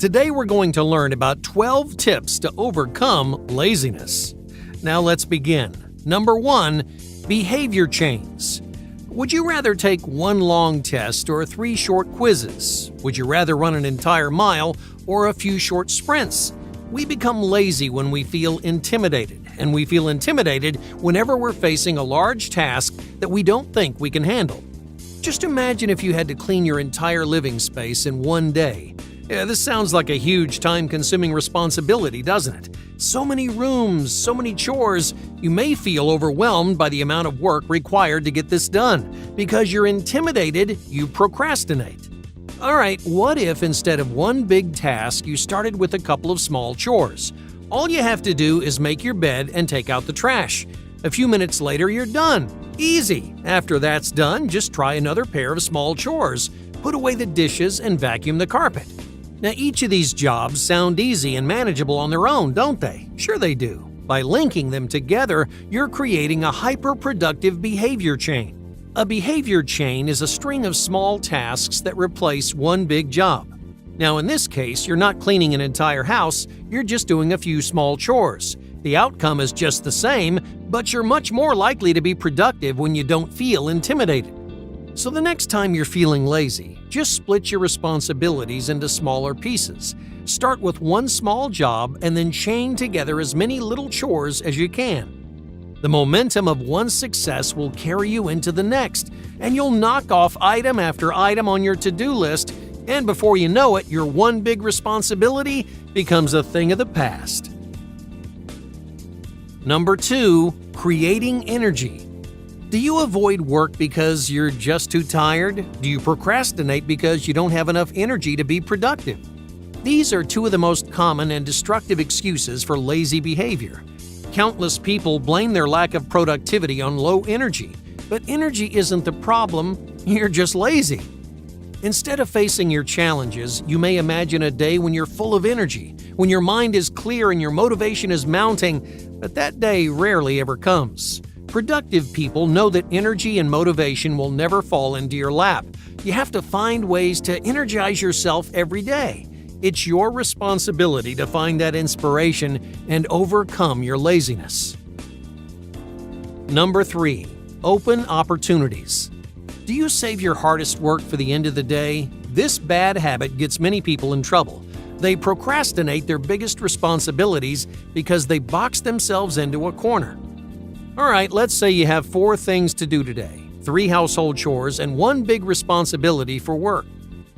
Today we're going to learn about 12 tips to overcome laziness. Now let's begin. Number 1. Behavior chains. Would you rather take one long test or 3 short quizzes? Would you rather run an entire mile or a few short sprints? We become lazy when we feel intimidated, and we feel intimidated whenever we're facing a large task that we don't think we can handle. Just imagine if you had to clean your entire living space in one day. Yeah, this sounds like a huge time-consuming responsibility, doesn't it? So many rooms, so many chores, you may feel overwhelmed by the amount of work required to get this done. Because you're intimidated, you procrastinate. Alright, what if instead of one big task, you started with a couple of small chores? All you have to do is make your bed and take out the trash. A few minutes later, you're done. Easy. After that's done, just try another pair of small chores. Put away the dishes and vacuum the carpet. Now, each of these jobs sound easy and manageable on their own, don't they? Sure they do. By linking them together, you're creating a hyper-productive behavior chain. A behavior chain is a string of small tasks that replace one big job. Now, in this case, you're not cleaning an entire house, you're just doing a few small chores. The outcome is just the same, but you're much more likely to be productive when you don't feel intimidated. So the next time you're feeling lazy, just split your responsibilities into smaller pieces. Start with one small job and then chain together as many little chores as you can. The momentum of one success will carry you into the next, and you'll knock off item after item on your to-do list, and before you know it, your one big responsibility becomes a thing of the past. Number 2. Creating energy. Do you avoid work because you're just too tired? Do you procrastinate because you don't have enough energy to be productive? These are 2 of the most common and destructive excuses for lazy behavior. Countless people blame their lack of productivity on low energy, but energy isn't the problem, you're just lazy. Instead of facing your challenges, you may imagine a day when you're full of energy, when your mind is clear and your motivation is mounting, but that day rarely ever comes. Productive people know that energy and motivation will never fall into your lap. You have to find ways to energize yourself every day. It's your responsibility to find that inspiration and overcome your laziness. Number 3. Open opportunities. Do you save your hardest work for the end of the day? This bad habit gets many people in trouble. They procrastinate their biggest responsibilities because they box themselves into a corner. Alright, let's say you have 4 things to do today, 3 household chores, and 1 big responsibility for work.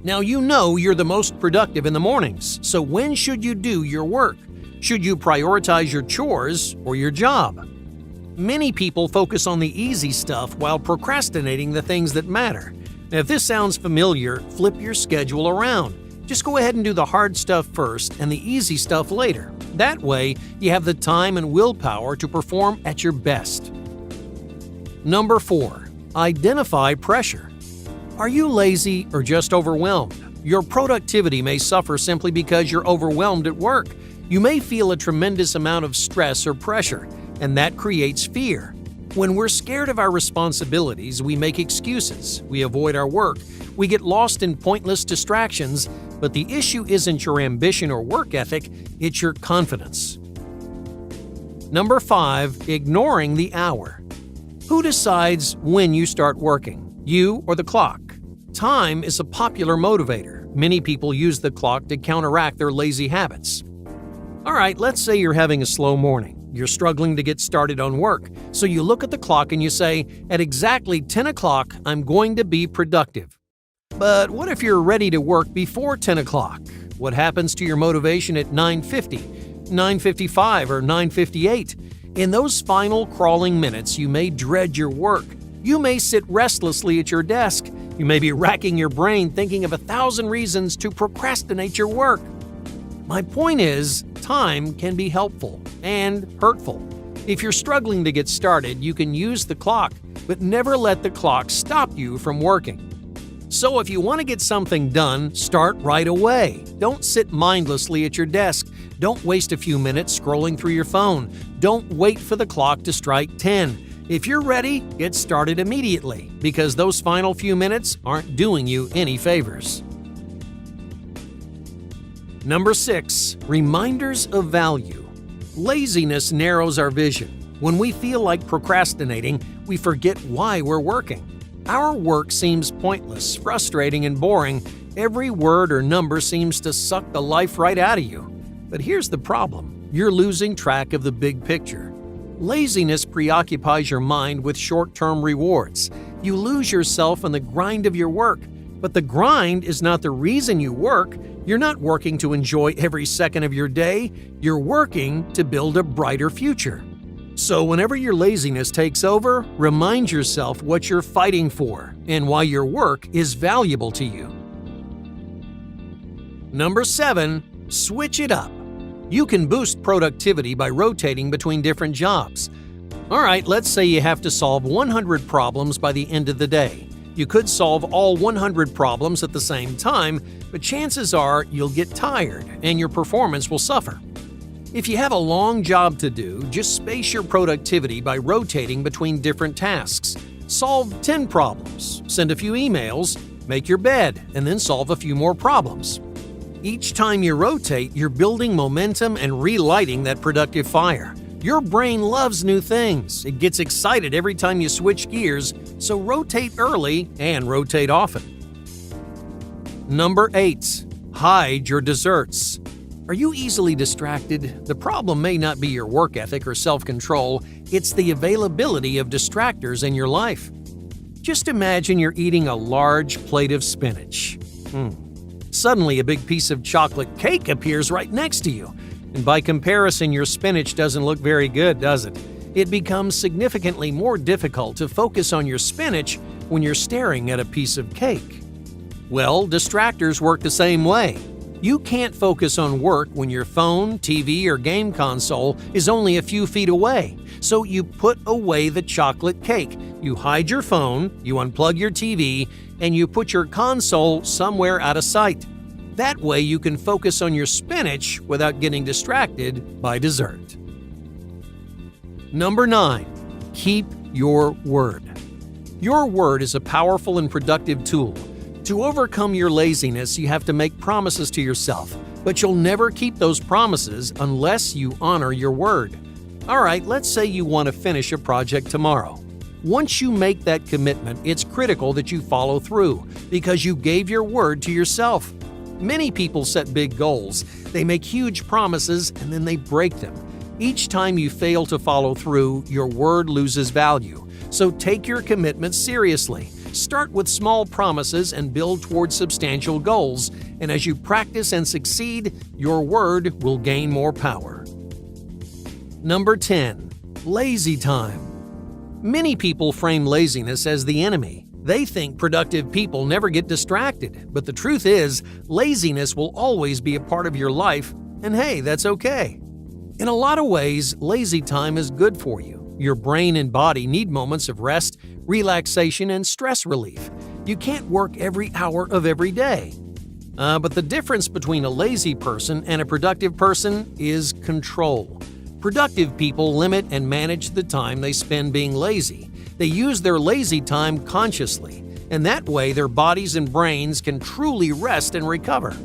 Now you know you're the most productive in the mornings, so when should you do your work? Should you prioritize your chores or your job? Many people focus on the easy stuff while procrastinating the things that matter. Now, if this sounds familiar, flip your schedule around. Just go ahead and do the hard stuff first and the easy stuff later. That way, you have the time and willpower to perform at your best. Number 4. Identify pressure. Are you lazy or just overwhelmed? Your productivity may suffer simply because you're overwhelmed at work. You may feel a tremendous amount of stress or pressure, and that creates fear. When we're scared of our responsibilities, we make excuses, we avoid our work, we get lost in pointless distractions, but the issue isn't your ambition or work ethic, it's your confidence. Number 5. Ignoring the hour. Who decides when you start working? You or the clock? Time is a popular motivator. Many people use the clock to counteract their lazy habits. Alright, let's say you're having a slow morning. You're struggling to get started on work, so you look at the clock and you say, at exactly 10 o'clock, I'm going to be productive. But what if you're ready to work before 10 o'clock? What happens to your motivation at 9:50, 9:55, or 9:58? In those final crawling minutes, you may dread your work. You may sit restlessly at your desk. You may be racking your brain thinking of 1,000 reasons to procrastinate your work. My point is, time can be helpful and hurtful. If you're struggling to get started, you can use the clock, but never let the clock stop you from working. So if you want to get something done, start right away. Don't sit mindlessly at your desk. Don't waste a few minutes scrolling through your phone. Don't wait for the clock to strike 10. If you're ready, get started immediately, because those final few minutes aren't doing you any favors. Number 6. Reminders of value. Laziness narrows our vision. When we feel like procrastinating, we forget why we're working. Our work seems pointless, frustrating, and boring. Every word or number seems to suck the life right out of you. But here's the problem. You're losing track of the big picture. Laziness preoccupies your mind with short-term rewards. You lose yourself in the grind of your work. But the grind is not the reason you work. You're not working to enjoy every second of your day. You're working to build a brighter future. So whenever your laziness takes over, remind yourself what you're fighting for and why your work is valuable to you. Number 7. Switch it up. You can boost productivity by rotating between different jobs. Alright, let's say you have to solve 100 problems by the end of the day. You could solve all 100 problems at the same time, but chances are you'll get tired and your performance will suffer. If you have a long job to do, just space your productivity by rotating between different tasks. Solve 10 problems, send a few emails, make your bed, and then solve a few more problems. Each time you rotate, you're building momentum and relighting that productive fire. Your brain loves new things. It gets excited every time you switch gears, so rotate early and rotate often. Number 8. Hide your desserts. Are you easily distracted? The problem may not be your work ethic or self-control, it's the availability of distractors in your life. Just imagine you're eating a large plate of spinach. Suddenly, a big piece of chocolate cake appears right next to you. And by comparison, your spinach doesn't look very good, does it? It becomes significantly more difficult to focus on your spinach when you're staring at a piece of cake. Well, distractors work the same way. You can't focus on work when your phone, TV, or game console is only a few feet away. So you put away the chocolate cake. You hide your phone, you unplug your TV, and you put your console somewhere out of sight. That way you can focus on your spinach without getting distracted by dessert. Number 9. Keep your word. Your word is a powerful and productive tool. To overcome your laziness, you have to make promises to yourself, but you'll never keep those promises unless you honor your word. Alright, let's say you want to finish a project tomorrow. Once you make that commitment, it's critical that you follow through because you gave your word to yourself. Many people set big goals. They make huge promises and then they break them. Each time you fail to follow through, your word loses value. So take your commitment seriously. Start with small promises and build towards substantial goals. And as you practice and succeed, your word will gain more power. Number 10. Lazy time. Many people frame laziness as the enemy. They think productive people never get distracted, but the truth is, laziness will always be a part of your life, and hey, that's okay. In a lot of ways, lazy time is good for you. Your brain and body need moments of rest, relaxation, and stress relief. You can't work every hour of every day. But the difference between a lazy person and a productive person is control. Productive people limit and manage the time they spend being lazy. They use their lazy time consciously, and that way their bodies and brains can truly rest and recover.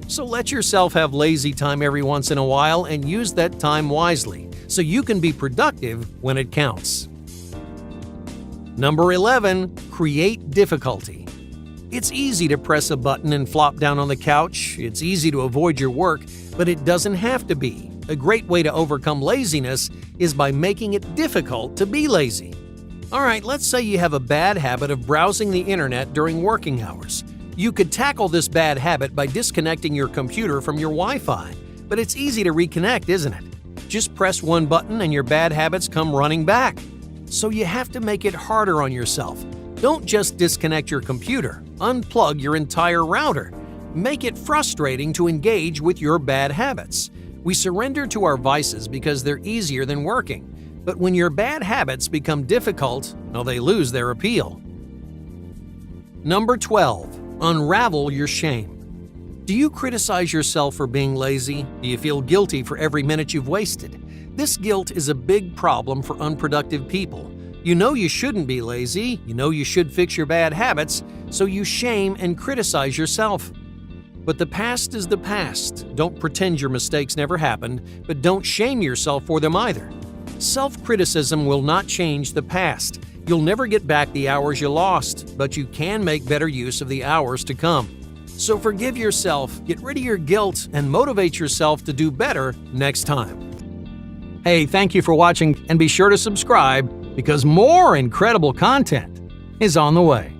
So let yourself have lazy time every once in a while and use that time wisely so you can be productive when it counts. Number 11. Create difficulty. It's easy to press a button and flop down on the couch. It's easy to avoid your work, but it doesn't have to be. A great way to overcome laziness is by making it difficult to be lazy. Alright, let's say you have a bad habit of browsing the internet during working hours. You could tackle this bad habit by disconnecting your computer from your Wi-Fi, but it's easy to reconnect, isn't it? Just press one button and your bad habits come running back. So you have to make it harder on yourself. Don't just disconnect your computer, unplug your entire router. Make it frustrating to engage with your bad habits. We surrender to our vices because they're easier than working. But when your bad habits become difficult, well, they lose their appeal. Number 12. Unravel your shame. Do you criticize yourself for being lazy? Do you feel guilty for every minute you've wasted? This guilt is a big problem for unproductive people. You know you shouldn't be lazy, you know you should fix your bad habits, so you shame and criticize yourself. But the past is the past. Don't pretend your mistakes never happened, but don't shame yourself for them either. Self-criticism will not change the past. You'll never get back the hours you lost, but you can make better use of the hours to come. So forgive yourself, get rid of your guilt, and motivate yourself to do better next time. Hey, thank you for watching, and be sure to subscribe because more incredible content is on the way.